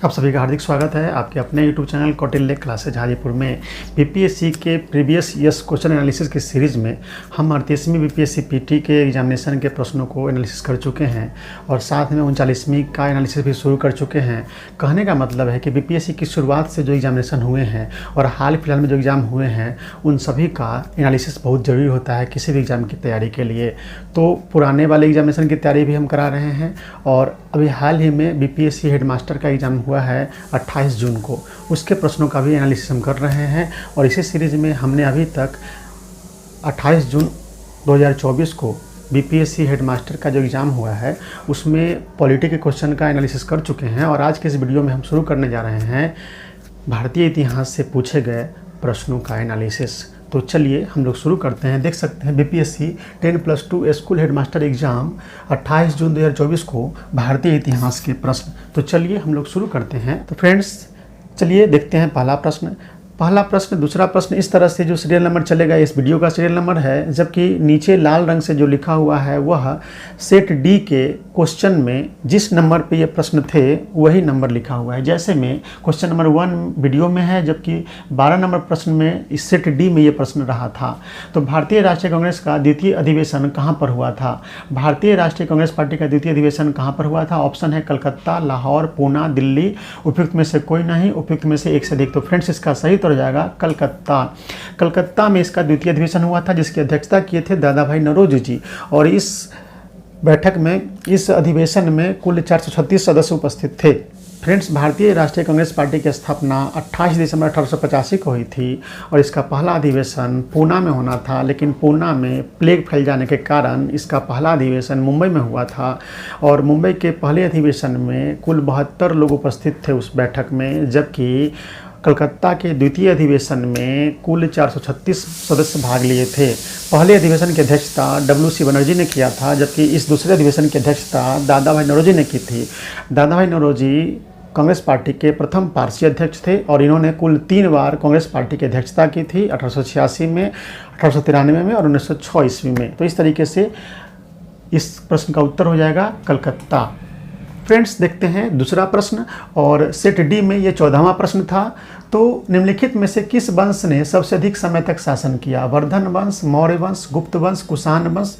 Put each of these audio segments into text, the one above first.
आप सभी का हार्दिक स्वागत है आपके अपने YouTube channel Kautilya classes Hajipur में। बीपीएससी के प्रीवियस ईयर्स क्वेश्चन एनालिसिस की सीरीज़ में हम 38वीं बीपीएससी पीटी के एग्जामिनेशन के प्रश्नों को एनालिसिस कर चुके हैं और साथ में 39वीं का एनालिसिस भी शुरू कर चुके हैं। कहने का मतलब है कि बीपीएससी की शुरुआत से जो एग्जामिनेशन हुए हैं और हाल फिलहाल में जो एग्ज़ाम हुए हैं उन सभी का एनालिसिस बहुत ज़रूरी होता है किसी भी एग्ज़ाम की तैयारी के लिए। तो पुराने वाले एग्जामिनेशन की तैयारी भी हम करा रहे हैं और अभी हाल ही में बीपीएससी हेडमास्टर का एग्ज़ाम हुआ है 28 जून को, उसके प्रश्नों का भी एनालिसिस हम कर रहे हैं। और इसी सीरीज़ में हमने अभी तक 28 जून 2024 को बीपीएससी हेडमास्टर का जो एग्ज़ाम हुआ है उसमें पॉलिटी के क्वेश्चन का एनालिसिस कर चुके हैं। और आज के इस वीडियो में हम शुरू करने जा रहे हैं भारतीय इतिहास से पूछे गए प्रश्नों का एनालिसिस। तो चलिए हम लोग शुरू करते हैं। देख सकते हैं बीपीएससी 10+2 स्कूल हेडमास्टर एग्ज़ाम 28 जून 2024 को भारतीय इतिहास के प्रश्न। तो चलिए हम लोग शुरू करते हैं। तो फ्रेंड्स चलिए देखते हैं पहला प्रश्न। दूसरा प्रश्न इस तरह से जो सीरियल नंबर चलेगा इस वीडियो का सीरियल नंबर है, जबकि नीचे लाल रंग से जो लिखा हुआ है वह सेट डी के क्वेश्चन में जिस नंबर पे ये प्रश्न थे वही नंबर लिखा हुआ है। जैसे में क्वेश्चन नंबर 1 वीडियो में है, जबकि 12 नंबर प्रश्न में इस सेट डी में ये प्रश्न रहा था। तो भारतीय राष्ट्रीय कांग्रेस का द्वितीय अधिवेशन कहाँ पर हुआ था? भारतीय राष्ट्रीय कांग्रेस पार्टी का द्वितीय अधिवेशन कहाँ पर हुआ था? ऑप्शन है कलकत्ता, लाहौर, पूना, दिल्ली। उपयुक्त में से कोई नहीं, उपयुक्त में से एक से अधिक। तो फ्रेंड्स इसका सही उत्तर हो जाएगा कलकत्ता में इसका द्वितीय अधिवेशन हुआ था, जिसकी अध्यक्षता किए थे दादा भाई नौरोजी जी। और इस बैठक में, इस अधिवेशन में कुल 436 सदस्य उपस्थित थे। फ्रेंड्स भारतीय राष्ट्रीय कांग्रेस पार्टी की स्थापना 28 दिसंबर 1885 को हुई थी और इसका पहला अधिवेशन पूना में होना था, लेकिन पूना में प्लेग फैल जाने के कारण इसका पहला अधिवेशन मुंबई में हुआ था। और मुंबई के पहले अधिवेशन में कुल 72 लोग उपस्थित थे उस बैठक में, जबकि कलकत्ता के द्वितीय अधिवेशन में कुल 436 सदस्य भाग लिए थे। पहले अधिवेशन की अध्यक्षता WC बनर्जी ने किया था, जबकि इस दूसरे अधिवेशन की अध्यक्षता दादा भाई नौरोजी ने की थी। दादा भाई नौरोजी कांग्रेस पार्टी के प्रथम पार्षद अध्यक्ष थे और इन्होंने कुल 3 बार कांग्रेस पार्टी की अध्यक्षता की थी, 1886 में, 1893 में और 1906 ईस्वी में। तो इस तरीके से इस प्रश्न का उत्तर हो जाएगा कलकत्ता। फ्रेंड्स देखते हैं दूसरा प्रश्न, और सेट डी में ये 14वां प्रश्न था। तो निम्नलिखित में से किस वंश ने सबसे अधिक समय तक शासन किया? वर्धन वंश, मौर्य वंश, गुप्त वंश, कुषाण वंश।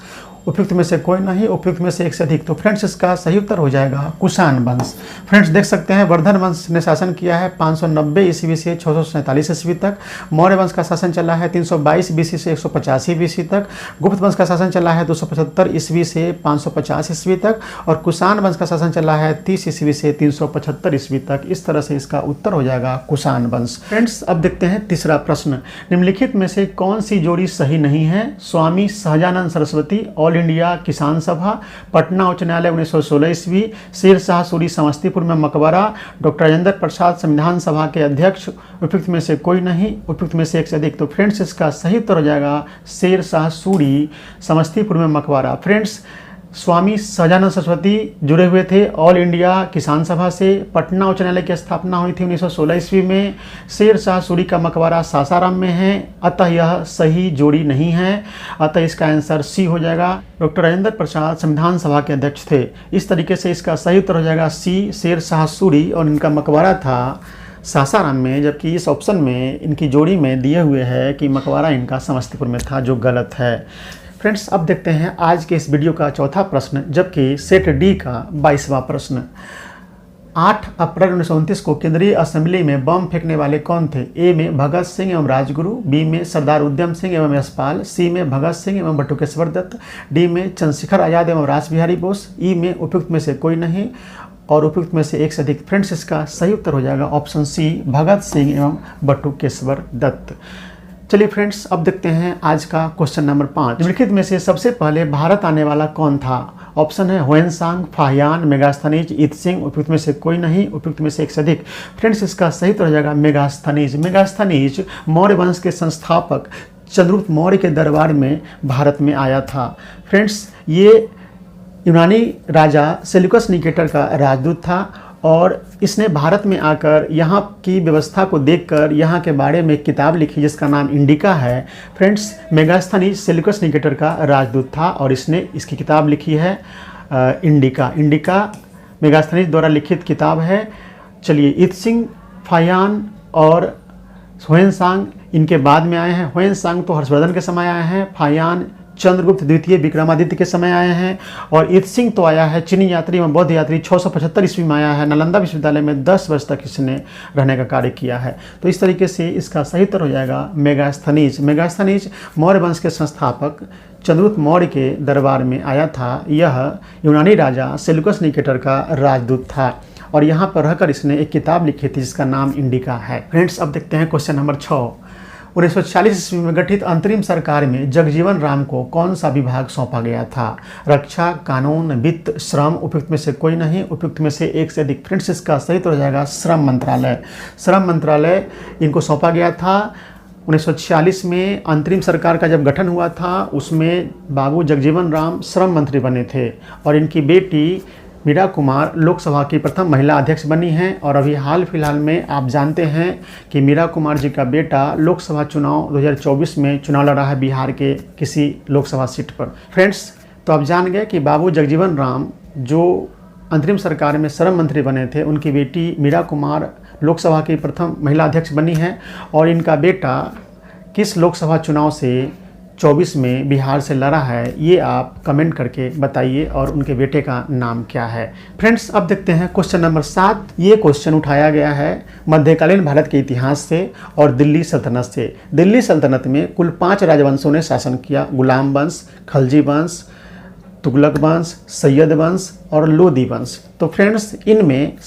उपयुक्त में से कोई नहीं, उपयुक्त में से एक से अधिक। तो फ्रेंड्स इसका सही उत्तर हो जाएगा कुषाण वंश। फ्रेंड्स देख सकते हैं वर्धन वंश ने शासन किया है 590 ईस्वी से 647 ईस्वी तक। मौर्य वंश का शासन चला है 322 बीसी से 185 बीसी तक। गुप्त वंश का शासन चला है 275 ईस्वी से 550 ईस्वी तक। और कुषाण वंश का शासन चला है 30 ईस्वी से 375 ईस्वी तक। इस तरह से इसका उत्तर हो जाएगा कुषाण वंश। फ्रेंड्स अब देखते हैं तीसरा प्रश्न। निम्नलिखित में से कौन सी जोड़ी सही नहीं है? स्वामी सहजानंद सरस्वती, ऑल इंडिया किसान सभा, पटना उच्च न्यायालय 1916 ईस्वी, शेर शाह सूरी समस्तीपुर में मकबरा, डॉक्टर राजेंद्र प्रसाद संविधान सभा के अध्यक्ष। उपयुक्त में से कोई नहीं, उपयुक्त में से एक से अधिक। तो फ्रेंड्स इसका सही उत्तर हो जाएगा शेर शाह सूरी समस्तीपुर में मकबरा। फ्रेंड्स स्वामी सहजानंद सरस्वती जुड़े हुए थे ऑल इंडिया किसान सभा से। पटना उच्च न्यायालय की स्थापना हुई थी 1916 ईस्वी में। शेर शाह सूरी का मकबरा सासाराम में है, अतः यह सही जोड़ी नहीं है। अतः इसका आंसर सी हो जाएगा। डॉक्टर राजेंद्र प्रसाद संविधान सभा के अध्यक्ष थे। इस तरीके से इसका सही उत्तर हो जाएगा सी, शेर शाह सूरी। और इनका मकबरा था सासाराम में, जबकि इस ऑप्शन में इनकी जोड़ी में दिए हुए है कि मकबरा इनका समस्तीपुर में था, जो गलत है। फ्रेंड्स अब देखते हैं आज के इस वीडियो का चौथा प्रश्न, जबकि सेट डी का 22वां प्रश्न। 8 अप्रैल 1929 को केंद्रीय असेंबली में बम फेंकने वाले कौन थे? ए में भगत सिंह एवं राजगुरु, बी में सरदार उद्यम सिंह एवं यशपाल, सी में भगत सिंह एवं बटुकेश्वर दत्त, डी में चंद्रशेखर आजाद एवं रासबिहारी बोस, ई में उपयुक्त में से कोई नहीं और उपयुक्त में से एक से अधिक। फ्रेंड्स इसका सही उत्तर हो जाएगा ऑप्शन सी, भगत सिंह एवं बटुकेश्वर दत्त। चलिए फ्रेंड्स अब देखते हैं आज का क्वेश्चन नंबर 5। निम्नलिखित में से सबसे पहले भारत आने वाला कौन था? ऑप्शन है ह्वेनसांग, फाहियान, मेगास्थनीज, ईत्सिंग। उपयुक्त में से कोई नहीं, उपयुक्त में से एक से अधिक। फ्रेंड्स इसका सही उत्तर हो जाएगा मेगास्थनीज। मेगास्थनीज मौर्य वंश के संस्थापक चंद्रगुप्त मौर्य के दरबार में भारत में आया था। फ्रेंड्स ये यूनानी राजा सेल्यूकस निकेटर का राजदूत था और इसने भारत में आकर यहाँ की व्यवस्था को देखकर यहाँ के बारे में एक किताब लिखी जिसका नाम इंडिका है। फ्रेंड्स मेगास्थनीज सेल्यूकस निकेटर का राजदूत था और इसने इसकी किताब लिखी है इंडिका। मेगास्थनीज द्वारा लिखित किताब है। चलिए, इत सिंह, फायान और ह्वेनसांग इनके बाद में आए हैं। ह्वेनसांग तो हर्षवर्धन के समय आए हैं, फायान चंद्रगुप्त द्वितीय विक्रमादित्य के समय आए हैं, और इत सिंह तो आया है चीनी यात्री एवं बौद्ध यात्री 675 ईस्वी में आया है। नालंदा विश्वविद्यालय में 10 वर्ष तक इसने रहने का कार्य किया है। तो इस तरीके से इसका सही उत्तर हो जाएगा मेगास्थनीज। मेगास्थनीज मौर्य वंश के संस्थापक चंद्रगुप्त मौर्य के दरबार में आया था। यह यूनानी राजा सेल्यूकस निकेटर का राजदूत था और यहाँ पर रहकर इसने एक किताब लिखी थी जिसका नाम इंडिका है। फ्रेंड्स, अब देखते हैं क्वेश्चन नंबर 6। 1940 ईस्वी में गठित अंतरिम सरकार में जगजीवन राम को कौन सा विभाग सौंपा गया था? रक्षा, कानून, वित्त, श्रम, उपयुक्त में से कोई नहीं, उपयुक्त में से एक से अधिक। फ्रेंड्स, इसका सही तो हो जाएगा श्रम मंत्रालय। श्रम मंत्रालय इनको सौंपा गया था। 1946 में अंतरिम सरकार का जब गठन हुआ था उसमें बाबू जगजीवन राम श्रम मंत्री बने थे और इनकी बेटी मीरा कुमार लोकसभा की प्रथम महिला अध्यक्ष बनी हैं। और अभी हाल फिलहाल में आप जानते हैं कि मीरा कुमार जी का बेटा लोकसभा चुनाव 2024 में चुनाव लड़ा है बिहार के किसी लोकसभा सीट पर। फ्रेंड्स, तो आप जान गए कि बाबू जगजीवन राम जो अंतरिम सरकार में श्रम मंत्री बने थे, उनकी बेटी मीरा कुमार लोकसभा की प्रथम महिला अध्यक्ष बनी है और इनका बेटा किस लोकसभा चुनाव से 24 में बिहार से लड़ा है, ये आप कमेंट करके बताइए और उनके बेटे का नाम क्या है। फ्रेंड्स, अब देखते हैं क्वेश्चन नंबर 7। ये क्वेश्चन उठाया गया है मध्यकालीन भारत के इतिहास से और दिल्ली सल्तनत से। दिल्ली सल्तनत में कुल 5 राजवंशों ने शासन किया: गुलाम वंश, खलजी वंश, तुगलक वंश, सैयद वंश और लोदी वंश। तो फ्रेंड्स, इनमें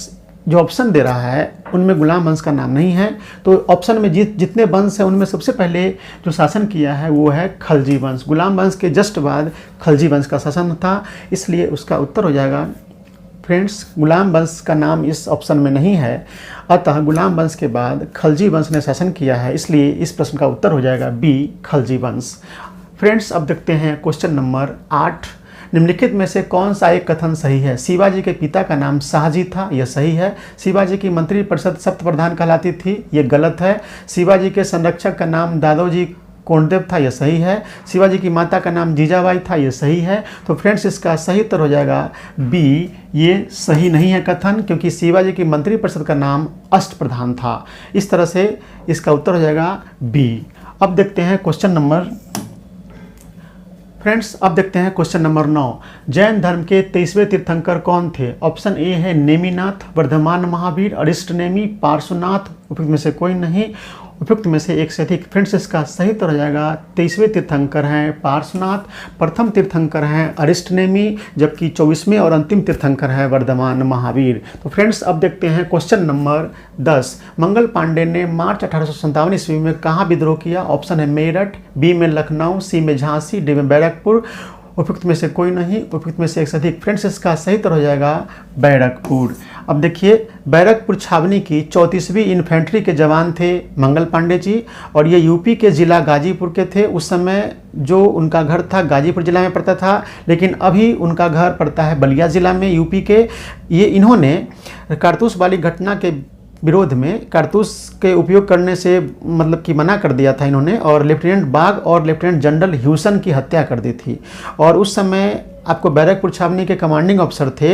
जो ऑप्शन दे रहा है उनमें गुलाम वंश का नाम नहीं है। तो ऑप्शन में जितने वंश हैं उनमें सबसे पहले जो शासन किया है वो है खलजी वंश। गुलाम वंश के जस्ट बाद खलजी वंश का शासन था, इसलिए उसका उत्तर हो जाएगा फ्रेंड्स, गुलाम वंश का नाम इस ऑप्शन में नहीं है। अतः गुलाम वंश के बाद खलजी वंश ने शासन किया है, इसलिए इस प्रश्न का उत्तर हो जाएगा बी, खलजी वंश। फ्रेंड्स, अब देखते हैं क्वेश्चन नंबर 8। निम्नलिखित में से कौन सा एक कथन सही है? शिवाजी के पिता का नाम शाहजी था, यह सही है। शिवाजी की मंत्री परिषद सप्तप्रधान कहलाती थी, यह गलत है। शिवाजी के संरक्षक का नाम दादोजी कोंडदेव था, यह सही है। शिवाजी की माता का नाम जीजाबाई था, यह सही है। तो फ्रेंड्स, इसका सही उत्तर हो जाएगा बी, ये सही नहीं है कथन, क्योंकि शिवाजी की मंत्री परिषद का नाम अष्टप्रधान था। इस तरह से इसका उत्तर हो जाएगा बी। अब देखते हैं क्वेश्चन नंबर फ्रेंड्स, अब देखते हैं क्वेश्चन नंबर 9। जैन धर्म के 23वें तीर्थंकर कौन थे? ऑप्शन ए है नेमिनाथ, वर्धमान महावीर, अरिष्ट नेमी, पार्श्वनाथ। उपयुक्त में से कोई नहीं, उपयुक्त में से एक से अधिक। फ्रेंड्स, इसका सही उत्तर हो जाएगा 23वें तीर्थंकर हैं पार्श्वनाथ, प्रथम तीर्थंकर हैं अरिष्ट नेमी, जबकि 24वें और अंतिम तीर्थंकर है वर्धमान महावीर। तो फ्रेंड्स, अब देखते हैं क्वेश्चन नंबर 10। मंगल पांडे ने मार्च 1857 ईस्वी में कहाँ विद्रोह किया? ऑप्शन है मेरठ, बी में लखनऊ, सी में झांसी, डी में बैरकपुर। उपयुक्त में से कोई नहीं, उपयुक्त में से एक से अधिक। फ्रेंड्स, इसका सही उत्तर हो जाएगा बैरकपुर। अब देखिए, बैरकपुर छावनी की 34वीं इन्फेंट्री के जवान थे मंगल पांडे जी, और ये यूपी के ज़िला गाजीपुर के थे। उस समय जो उनका घर था गाजीपुर जिला में पड़ता था, लेकिन अभी उनका घर पड़ता है बलिया ज़िला में यूपी के। ये इन्होंने कारतूस वाली घटना के विरोध में कारतूस के उपयोग करने से मतलब कि मना कर दिया था इन्होंने, और लेफ्टिनेंट बाग और लेफ्टिनेंट जनरल ह्यूसन की हत्या कर दी थी। और उस समय आपको बैरकपुर छावनी के कमांडिंग अफसर थे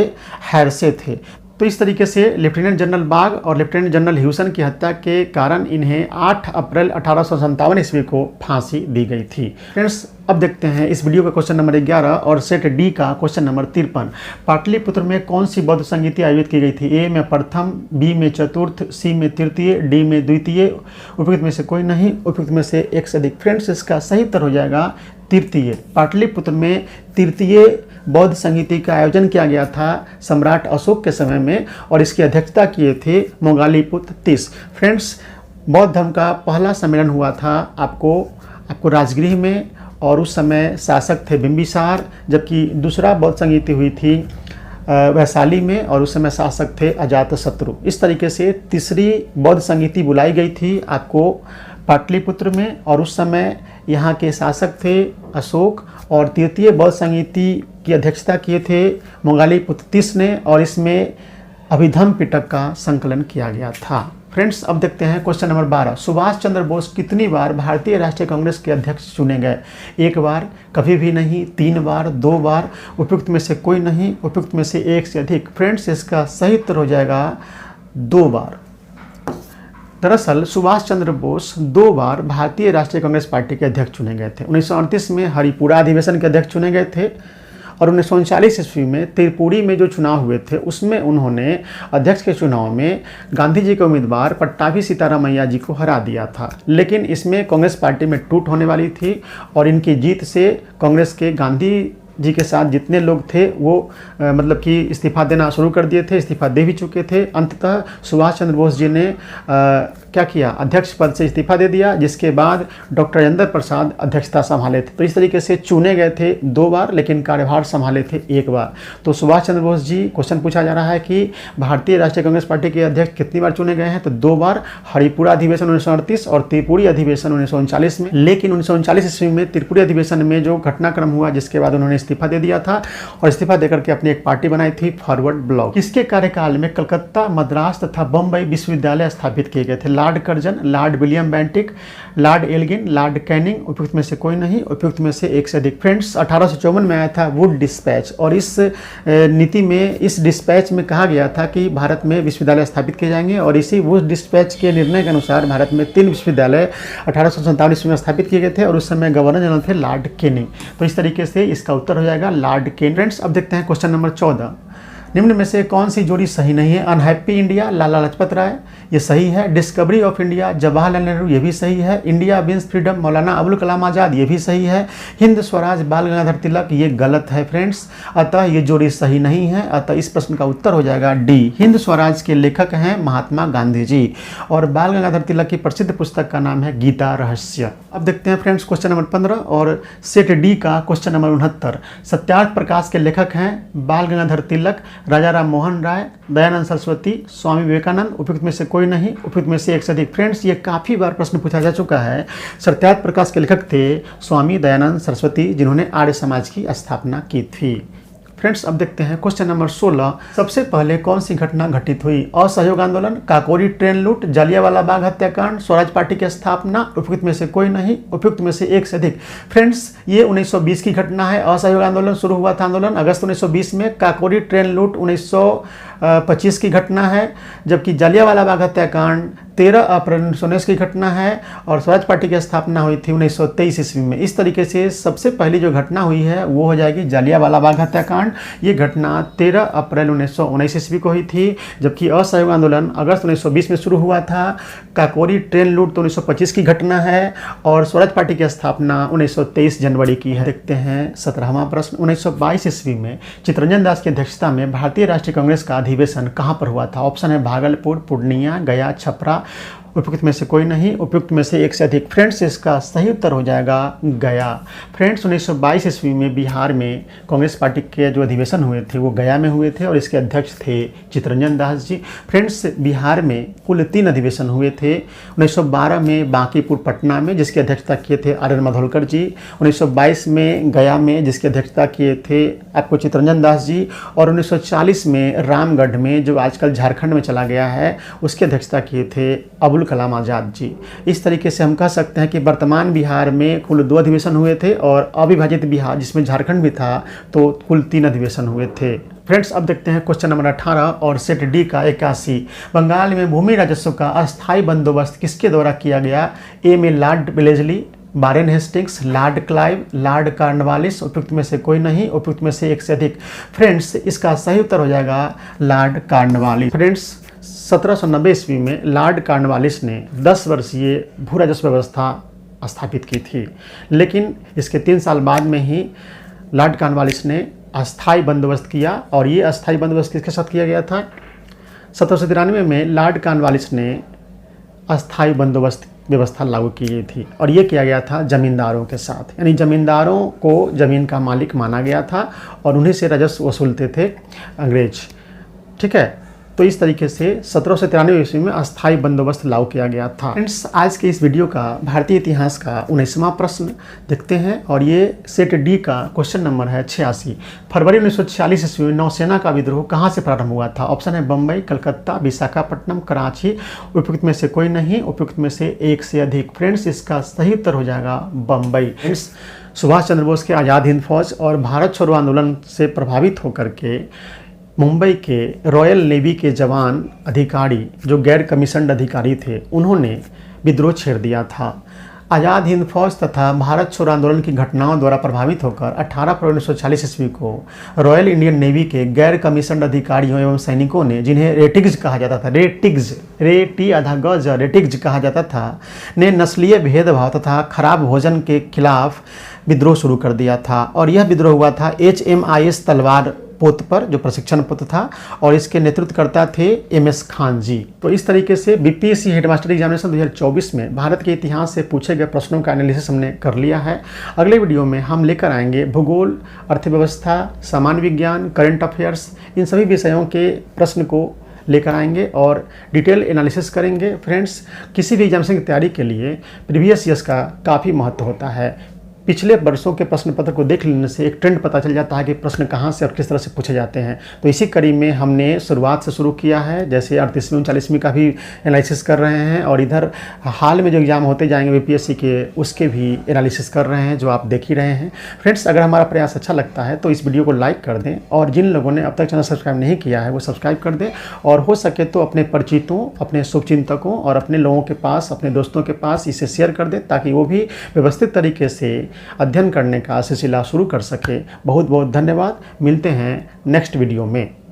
हैरसे थे। तो इस तरीके से लेफ्टिनेंट जनरल बाग और लेफ्टिनेंट जनरल ह्यूसन की हत्या के कारण इन्हें 8 अप्रैल 1857 ईस्वी को फांसी दी गई थी। फ्रेंड्स, अब देखते हैं इस वीडियो का क्वेश्चन नंबर 11 और सेट डी का क्वेश्चन नंबर 53। पाटलिपुत्र में कौन सी बौद्ध संगीति आयोजित की गई थी? ए में प्रथम, बी में चतुर्थ, सी में तृतीय, डी में द्वितीय। उपयुक्त में से कोई नहीं, उपयुक्त में से एक से अधिक। फ्रेंड्स, इसका सही उत्तर हो जाएगा तृतीय। पाटलिपुत्र में तृतीय बौद्ध संगीति का आयोजन किया गया था सम्राट अशोक के समय में, और इसकी अध्यक्षता किए थे मोगालीपुत्र तीस। फ्रेंड्स, बौद्ध धर्म का पहला सम्मेलन हुआ था आपको राजगृह में, और उस समय शासक थे बिंबिसार, जबकि दूसरा बौद्ध संगीति हुई थी वैशाली में, और उस समय शासक थे अजातशत्रु। इस तरीके से तीसरी बौद्ध संगीति बुलाई गई थी आपको पाटलिपुत्र में, और उस समय यहाँ के शासक थे अशोक, और तृतीय बौद्ध संगीति की अध्यक्षता किए थे मोगालीपुत्र तीस ने, और इसमें अभिधम्म पिटक का संकलन किया गया था। फ्रेंड्स, अब देखते हैं क्वेश्चन नंबर 12। सुभाष चंद्र बोस कितनी बार भारतीय राष्ट्रीय कांग्रेस के अध्यक्ष चुने गए? एक बार, कभी भी नहीं, 3 बार, 2 बार। उपयुक्त में से कोई नहीं, उपयुक्त में से एक से अधिक। फ्रेंड्स, इसका सही उत्तर हो जाएगा 2 बार। दरअसल सुभाष चंद्र बोस 2 बार भारतीय राष्ट्रीय कांग्रेस पार्टी के अध्यक्ष चुने गए थे। 1938 में हरिपुरा अधिवेशन के अध्यक्ष चुने गए थे और 1939 ईस्वी में त्रिपुरी में जो चुनाव हुए थे उसमें उन्होंने अध्यक्ष के चुनाव में गांधी जी के उम्मीदवार पट्टाभी सीतारामैया जी को हरा दिया था। लेकिन इसमें कांग्रेस पार्टी में टूट होने वाली थी और इनकी जीत से कांग्रेस के गांधी जी के साथ जितने लोग थे वो मतलब कि इस्तीफा देना शुरू कर दिए थे, इस्तीफा दे भी चुके थे। अंततः सुभाष चंद्र बोस जी ने क्या किया, अध्यक्ष पद से इस्तीफा दे दिया, जिसके बाद डॉक्टर राजेंद्र प्रसाद अध्यक्षता संभाले थे। तो इस तरीके से चुने गए थे 2 बार लेकिन कार्यभार संभाले थे 1 बार। तो सुभाष चंद्र बोस जी, क्वेश्चन पूछा जा रहा है कि भारतीय राष्ट्रीय कांग्रेस पार्टी के अध्यक्ष कितनी बार चुने गए हैं, तो 2 बार, हरिपुरा अधिवेशन 1938 और त्रिपुरी अधिवेशन 1939 में। लेकिन 1939 ईस्वी में त्रिपुरी अधिवेशन में जो घटनाक्रम हुआ जिसके बाद उन्होंने इस्तीफा दे दिया था और इस्तीफा देकर के अपनी एक पार्टी बनाई थी, फॉरवर्ड ब्लॉक। इसके कार्यकाल में कलकत्ता, मद्रास तथा बम्बई विश्वविद्यालय स्थापित किए गए थे। Lord Curzon, lord William Bentinck, lord Elgin, lord Canning, उपयुक्त में से कोई नहीं, उपयुक्त में से एक से अधिक। फ्रेंड्स, 1854 में आया था वुड डिस्पैच और इस नीति में, इस डिस्पैच में कहा गया था कि भारत में विश्वविद्यालय स्थापित किए जाएंगे और इसी वुड डिस्पैच के निर्णय के अनुसार भारत में 3 विश्वविद्यालय 1857 में स्थापित किए गए थे और उस समय गवर्नर जनरल थे लॉर्ड कैनिंग। तो इस तरीके से इसका उत्तर हो जाएगा लॉर्ड कैनिंग। फ्रेंड्स, अब देखते हैं क्वेश्चन नंबर 14। निम्न में से कौन सी जोड़ी सही नहीं है? अनहैप्पी इंडिया, लाला लाजपत राय, ये सही है। Discovery of India, Jawaharlal Nehru, ये भी सही है। India wins freedom, Maulana Abul Kalam Azad, ये भी सही है। हिंद स्वराज, बाल गंगाधर तिलक, ये गलत है फ्रेंड्स, अतः ये जोड़ी सही नहीं है। अतः इस प्रश्न का उत्तर हो जाएगा डी। हिंद स्वराज के लेखक हैं महात्मा गांधी जी और बाल गंगाधर तिलक की प्रसिद्ध पुस्तक का नाम है गीता रहस्य। अब देखते हैं फ्रेंड्स क्वेश्चन नंबर 15 और सेट डी का क्वेश्चन नंबर 69। सत्यार्थ प्रकाश के लेखक हैं बाल गंगाधर तिलक, राजा राम मोहन राय, दयानंद सरस्वती, स्वामी विवेकानंद, उपयुक्त में से कोई नहीं, उपयुक्त में से एक से अधिक। फ्रेंड्स, ये काफ़ी बार प्रश्न पूछा जा चुका है। सत्यार्थ प्रकाश के लेखक थे स्वामी दयानंद सरस्वती, जिन्होंने आर्य समाज की स्थापना की थी। फ्रेंड्स, अब देखते हैं क्वेश्चन नंबर 16। सबसे पहले कौन सी घटना घटित हुई? असहयोग आंदोलन, काकोरी ट्रेन लूट, जालियांवाला बाग हत्याकांड, स्वराज पार्टी की स्थापना, उपयुक्त में से कोई नहीं, उपयुक्त में से एक से अधिक। फ्रेंड्स, ये 1920 की घटना है। असहयोग आंदोलन शुरू हुआ था आंदोलन अगस्त 1920 में। काकोरी ट्रेन लूट 1925 की घटना है, जबकि जालियांवाला बाग हत्याकांड 13 अप्रैल 1919 की घटना है और स्वराज पार्टी की स्थापना हुई थी 1923 ईस्वी में। इस तरीके से सबसे पहली जो घटना हुई है वो हो जाएगी जालियांवाला बाग हत्याकांड। ये घटना 13 अप्रैल 1919 ईस्वी को हुई थी, जबकि असहयोग आंदोलन अगस्त 1920 में शुरू हुआ था। काकोरी ट्रेन लूट तो 1925 की घटना है और स्वराज पार्टी की स्थापना 1923 जनवरी की है। देखते हैं 17वां प्रश्न। 1922 ईस्वी में चित्तरंजन दास की अध्यक्षता में भारतीय राष्ट्रीय कांग्रेस का अधिवेशन कहाँ पर हुआ था? ऑप्शन है भागलपुर, पूर्णिया, गया, छपरा, उपयुक्त में से कोई नहीं, उपयुक्त में से एक से अधिक। फ्रेंड्स, इसका सही उत्तर हो जाएगा गया। फ्रेंड्स, 1922 ईस्वी में बिहार में कांग्रेस पार्टी के जो अधिवेशन हुए थे वो गया में हुए थे और इसके अध्यक्ष थे चित्तरंजन दास जी। फ्रेंड्स, बिहार में कुल 3 अधिवेशन हुए थे। 1912 में बांकीपुर पटना में, जिसकी अध्यक्षता किए थे आर एन माधोलकर जी। 1922 में गया में, जिसकी अध्यक्षता किए थे आपको चित्तरंजन दास जी। और 1940 में रामगढ़ में, जो आजकल झारखंड में चला गया है, उसकी अध्यक्षता किए थे अबुल कलाम आज़ाद जी। इस तरीके से हम कह सकते हैं कि वर्तमान बिहार में कुल 2 अधिवेशन हुए थे और अविभाजित बिहार, जिसमें झारखंड भी था, तो कुल 3 अधिवेशन हुए थे। फ्रेंड्स, अब देखते हैं क्वेश्चन नंबर 18 और सेट डी का 81। बंगाल में भूमि राजस्व का अस्थायी बंदोबस्त किसके द्वारा किया गया? ए में Lord Wellesley, Warren Hastings, Lord Clive, Lord Cornwallis, उपयुक्त में से कोई नहीं, उपयुक्त में से एक से अधिक। फ्रेंड्स, इसका सही उत्तर हो जाएगा लॉर्ड कॉर्नवालिस। फ्रेंड्स, 1790 ईस्वी में लॉर्ड कॉर्नवालिस ने 10 वर्षीय भू राजस्व व्यवस्था स्थापित की थी, लेकिन इसके 3 साल बाद में ही लॉर्ड कॉर्नवालिस ने अस्थायी बंदोबस्त किया। और ये अस्थायी बंदोबस्त किसके साथ किया गया था? 1793 में लॉर्ड कॉर्नवालिस ने अस्थायी बंदोबस्त व्यवस्था लागू की गई थी और ये किया गया था जमींदारों के साथ, यानी जमींदारों को ज़मीन का मालिक माना गया था और उन्हीं से राजस्व वसूलते थे अंग्रेज। ठीक है, तो इस तरीके से 1793 ईस्वी में अस्थायी बंदोबस्त लागू किया गया था। फ्रेंड्स, आज के इस वीडियो का भारतीय इतिहास का 19वां प्रश्न देखते हैं और ये सेट डी का क्वेश्चन नंबर है 86। फरवरी 1946 ईस्वी में नौसेना का विद्रोह कहाँ से प्रारंभ हुआ था? ऑप्शन है बम्बई, कलकत्ता, विशाखापट्टनम, कराची, उपयुक्त में से कोई नहीं, उपयुक्त में से एक से अधिक। फ्रेंड्स, इसका सही उत्तर हो जाएगा बम्बई। फ्रेंड्स, सुभाष चंद्र बोस के आज़ाद हिंद फौज और भारत छोड़ो आंदोलन से प्रभावित होकर के मुंबई के रॉयल नेवी के जवान अधिकारी जो गैर कमीशन्ड अधिकारी थे, उन्होंने विद्रोह छेड़ दिया था। आज़ाद हिंद फौज तथा भारत छोड़ो आंदोलन की घटनाओं द्वारा प्रभावित होकर 18 फरवरी 1940 ईस्वी को रॉयल इंडियन नेवी के गैर कमीशन्ड अधिकारियों एवं सैनिकों ने, जिन्हें रेटिग्स कहा जाता था, रेटिग्स कहा जाता था, ने नस्लीय भेदभाव तथा खराब भोजन के खिलाफ विद्रोह शुरू कर दिया था। और यह विद्रोह हुआ था HMIS तलवार पोत पर, जो प्रशिक्षण पोत था, और इसके नेतृत्वकर्ता थे MS खान जी। तो इस तरीके से BPSC हेडमास्टर एग्जामिनेशन 2024 में भारत के इतिहास से पूछे गए प्रश्नों का एनालिसिस हमने कर लिया है। अगले वीडियो में हम लेकर आएंगे भूगोल, अर्थव्यवस्था, सामान्य विज्ञान, करंट अफेयर्स, इन सभी विषयों के प्रश्न को लेकर आएंगे और डिटेल एनालिसिस करेंगे। फ्रेंड्स, किसी भी एग्जामिनेशन की तैयारी के लिए प्रीवियस ईयर्स का काफ़ी महत्व होता है। पिछले वर्षों के प्रश्न पत्र को देख लेने से एक ट्रेंड पता चल जाता है कि प्रश्न कहाँ से और किस तरह से पूछे जाते हैं। तो इसी कड़ी में हमने शुरुआत से शुरू किया है, जैसे 38वीं 39वीं का भी एनालिसिस कर रहे हैं, और इधर हाल में जो एग्ज़ाम होते जाएंगे BPSC के, उसके भी एनालिसिस कर रहे हैं, जो आप देख ही रहे हैं। फ्रेंड्स, अगर हमारा प्रयास अच्छा लगता है तो इस वीडियो को लाइक कर दें, और जिन लोगों ने अब तक चैनल सब्सक्राइब नहीं किया है वो सब्सक्राइब कर दें, और हो सके तो अपने परिचितों, अपने शुभचिंतकों और अपने लोगों के पास, अपने दोस्तों के पास इसे शेयर कर दें, ताकि वो भी व्यवस्थित तरीके से अध्ययन करने का सिलसिला शुरू कर सके। बहुत बहुत धन्यवाद। मिलते हैं नेक्स्ट वीडियो में।